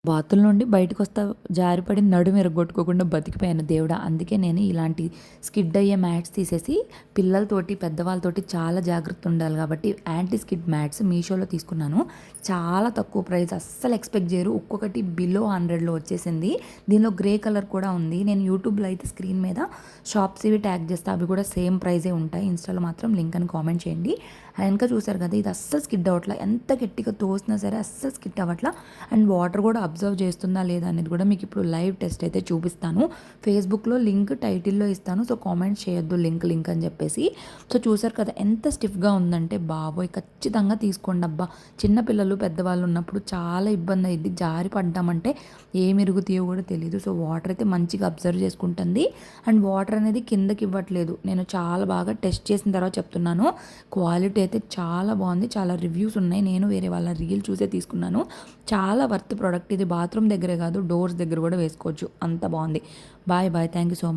బాతుల నుండి బయటకొస్తా జారిపడి నడుము ఇరగ్గొట్టుకోకుండా బతికిపోయాను దేవుడా! అందుకే నేను ఇలాంటి స్కిడ్ అయ్యే మ్యాట్స్ తీసేసి పిల్లలతోటి, పెద్దవాళ్ళతోటి చాలా జాగ్రత్త ఉండాలి కాబట్టి యాంటీ స్కిడ్ మ్యాట్స్ మీషోలో తీసుకున్నాను. చాలా తక్కువ ప్రైస్ అస్సలు ఎక్స్‌పెక్ట్ చేయరు. ఒక్కొక్కటి బిలో 100లో వచ్చేసింది. దీనిలో గ్రే కలర్ కూడా ఉంది. నేను యూట్యూబ్‌లో అయితే స్క్రీన్ మీద షాప్స్ ఇవి ట్యాగ్ చేస్తా. అవి కూడా సేమ్ ప్రైజే ఉంటాయి. ఇన్‌స్టాలో మాత్రం లింక్ అని కామెంట్ చేయండి. వెనక చూసారు కదా! ఇది అస్సలు స్కిడ్ అవ్వట్ల. ఎంత గట్టిగా తోసినా సరే అస్సలు స్కిడ్ అవ్వట్ల. అండ్ వాటర్ కూడా అబ్జర్వ్ చేస్తుందా లేదా అనేది కూడా మీకు ఇప్పుడు లైవ్ టెస్ట్ అయితే చూపిస్తాను. ఫేస్బుక్లో లింక్ టైటిల్లో ఇస్తాను. సో కామెంట్ చేయొద్దు లింక్ అని చెప్పేసి. సో చూసారు కదా ఎంత స్టిఫ్గా ఉందంటే బాబోయ్ ఖచ్చితంగా తీసుకోండి అబ్బా. చిన్నపిల్లలు పెద్దవాళ్ళు ఉన్నప్పుడు చాలా ఇబ్బంది అయ్యిద్ది. జారి పడ్డామంటే ఏమి ఇరుగుతాయో కూడా తెలియదు. సో వాటర్ అయితే మంచిగా అబ్జర్వ్ చేసుకుంటుంది. అండ్ వాటర్ అనేది కిందకి ఇవ్వట్లేదు. నేను చాలా బాగా టెస్ట్ చేసిన తర్వాత చెప్తున్నాను. క్వాలిటీ అయితే చాలా బాగుంది. చాలా రివ్యూస్ ఉన్నాయి. నేను వేరే వాళ్ళ రీల్ చూసే తీసుకున్నాను. చాలా వర్త్ ప్రోడక్ట్ ఇది. బాత్రూమ్ దగ్గరే కాదు డోర్స్ దగ్గర కూడా వేసుకోవచ్చు. అంత బాగుంది. Bye thank you so much.